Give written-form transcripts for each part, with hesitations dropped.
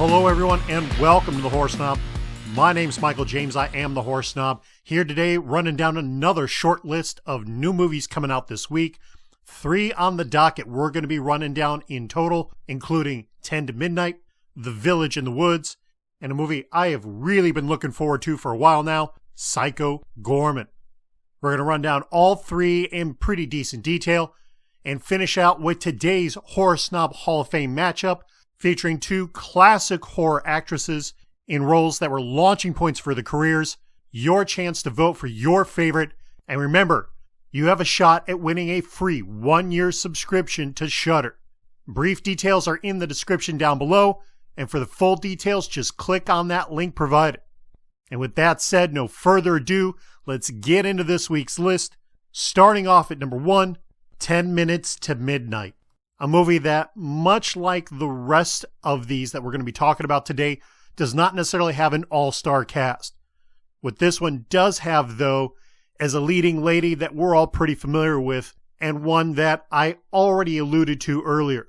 Hello everyone and welcome to the Horror Snob. My name's Michael James, I am the Horror Snob. Here today running down another short list of new movies coming out this week. 3 on the docket we're going to be running down in total, including 10 to Midnight, The Village in the Woods, and a movie I have really been looking forward to for a while now, Psycho Goreman. We're going to run down all 3 in pretty decent detail and finish out with today's Horror Snob Hall of Fame matchup, featuring 2 classic horror actresses in roles that were launching points for their careers, your chance to vote for your favorite, and remember, you have a shot at winning a free 1-year subscription to Shudder. Brief details are in the description down below, and for the full details, just click on that link provided. And with that said, no further ado, let's get into this week's list, starting off at number 1, 10 Minutes to Midnight. A movie that, much like the rest of these that we're going to be talking about today, does not necessarily have an all-star cast. What this one does have, though, is a leading lady that we're all pretty familiar with, and one that I already alluded to earlier,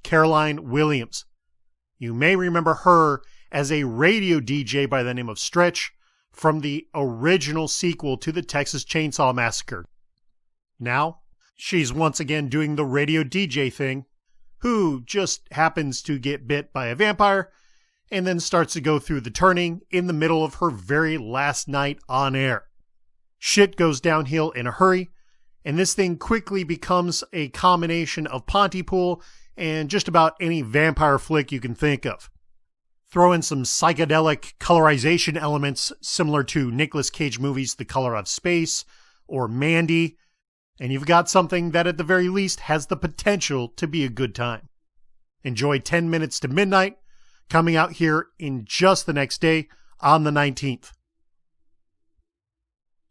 Caroline Williams. You may remember her as a radio DJ by the name of Stretch from the original sequel to the Texas Chainsaw Massacre. Now, she's once again doing the radio DJ thing, who just happens to get bit by a vampire and then starts to go through the turning in the middle of her very last night on air. Shit goes downhill in a hurry, and this thing quickly becomes a combination of Pontypool and just about any vampire flick you can think of. Throw in some psychedelic colorization elements similar to Nicolas Cage movies The Color of Space or Mandy, and you've got something that at the very least has the potential to be a good time. Enjoy 10 Minutes to Midnight, coming out here in just the next day on the 19th.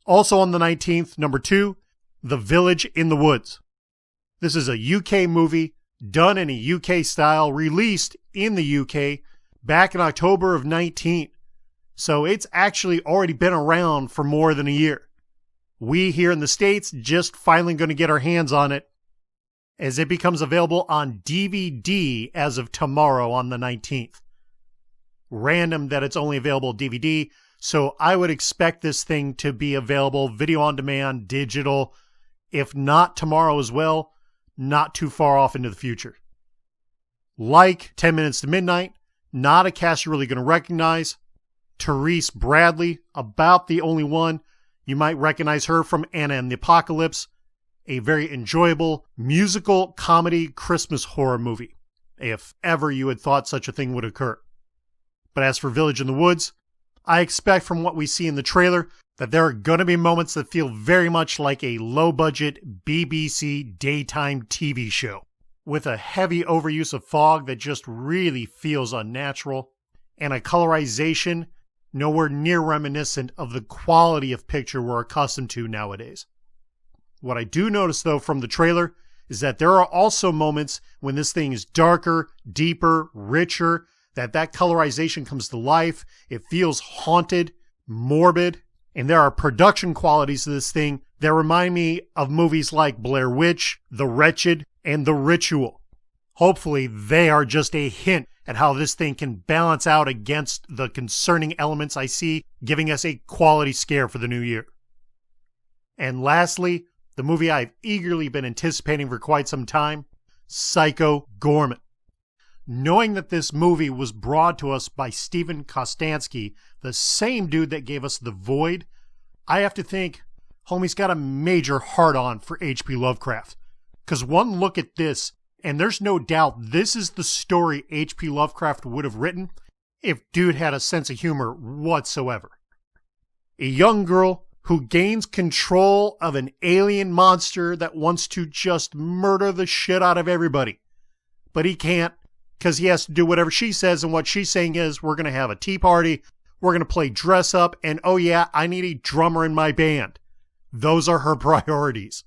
Also on the 19th, number 2, The Village in the Woods. This is a UK movie done in a UK style, released in the UK back in October of 19. So it's actually already been around for more than a year. We here in the States just finally going to get our hands on it as it becomes available on DVD as of tomorrow on the 19th. Random that it's only available DVD, so I would expect this thing to be available video on demand, digital, if not tomorrow as well, not too far off into the future. Like 10 Minutes to Midnight, not a cast you're really going to recognize. Therese Bradley, about the only one. You might recognize her from Anna and the Apocalypse, a very enjoyable musical comedy Christmas horror movie, if ever you had thought such a thing would occur. But as for Village in the Woods, I expect from what we see in the trailer that there are going to be moments that feel very much like a low-budget BBC daytime TV show, with a heavy overuse of fog that just really feels unnatural, and a colorization nowhere near reminiscent of the quality of picture we're accustomed to nowadays. What I do notice, though, from the trailer is that there are also moments when this thing is darker, deeper, richer, that colorization comes to life. It feels haunted, morbid, and there are production qualities to this thing that remind me of movies like Blair Witch, The Wretched, and The Ritual. Hopefully, they are just a hint at how this thing can balance out against the concerning elements I see, giving us a quality scare for the new year. And lastly, the movie I've eagerly been anticipating for quite some time, Psycho Goreman. Knowing that this movie was brought to us by Steven Kostanski, the same dude that gave us The Void, I have to think, homie's got a major hard-on for H.P. Lovecraft. Because one look at this, and there's no doubt this is the story H.P. Lovecraft would have written if dude had a sense of humor whatsoever. A young girl who gains control of an alien monster that wants to just murder the shit out of everybody. But he can't, because he has to do whatever she says, and what she's saying is, we're going to have a tea party, we're going to play dress up, and oh yeah, I need a drummer in my band. Those are her priorities.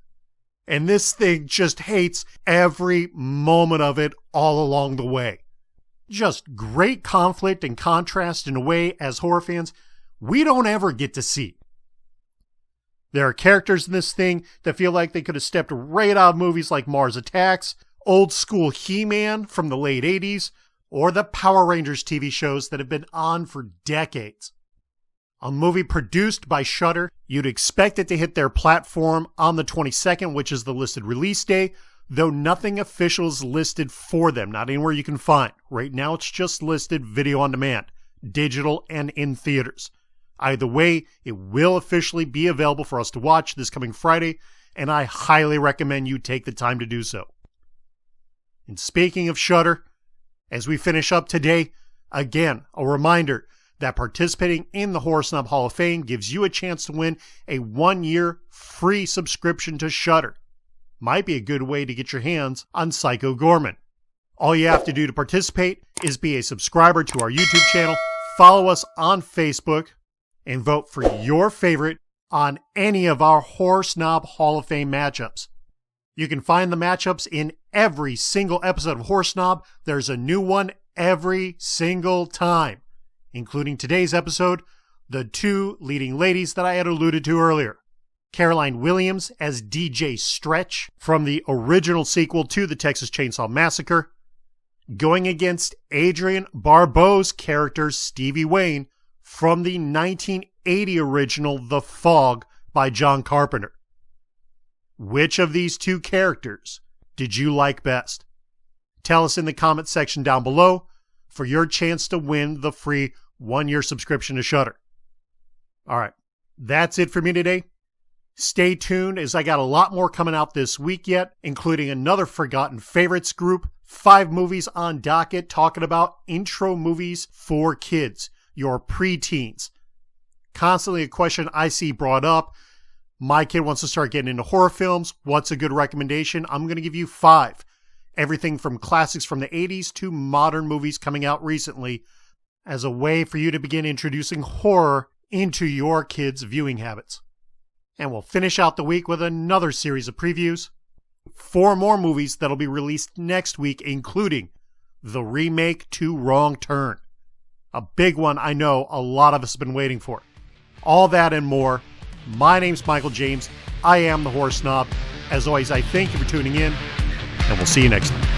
And this thing just hates every moment of it all along the way. Just great conflict and contrast in a way, as horror fans, we don't ever get to see. There are characters in this thing that feel like they could have stepped right out of movies like Mars Attacks, old school He-Man from the late 80s, or the Power Rangers TV shows that have been on for decades. A movie produced by Shudder, you'd expect it to hit their platform on the 22nd, which is the listed release day, though nothing official is listed for them, not anywhere you can find. Right now it's just listed video on demand, digital and in theaters. Either way, it will officially be available for us to watch this coming Friday, and I highly recommend you take the time to do so. And speaking of Shudder, as we finish up today, again, a reminder that participating in the Horror Snob Hall of Fame gives you a chance to win a 1-year free subscription to Shudder. Might be a good way to get your hands on Psycho Goreman. All you have to do to participate is be a subscriber to our YouTube channel, follow us on Facebook, and vote for your favorite on any of our Horror Snob Hall of Fame matchups. You can find the matchups in every single episode of Horror Snob. There's a new one every single time, including today's episode, the 2 leading ladies that I had alluded to earlier. Caroline Williams as DJ Stretch from the original sequel to the Texas Chainsaw Massacre, going against Adrienne Barbeau's character Stevie Wayne from the 1980 original The Fog by John Carpenter. Which of these 2 characters did you like best? Tell us in the comment section down below for your chance to win the free 1-year subscription to Shudder. Alright, that's it for me today. Stay tuned as I got a lot more coming out this week yet, including another Forgotten Favorites group, 5 movies on docket talking about intro movies for kids, your preteens. Constantly a question I see brought up. My kid wants to start getting into horror films. What's a good recommendation? I'm going to give you 5. Everything from classics from the 80s to modern movies coming out recently as a way for you to begin introducing horror into your kids' viewing habits. And we'll finish out the week with another series of previews. 4 more movies that'll be released next week, including the remake to Wrong Turn. A big one I know a lot of us have been waiting for. All that and more. My name's Michael James. I am the Horror Snob. As always, I thank you for tuning in, and we'll see you next time.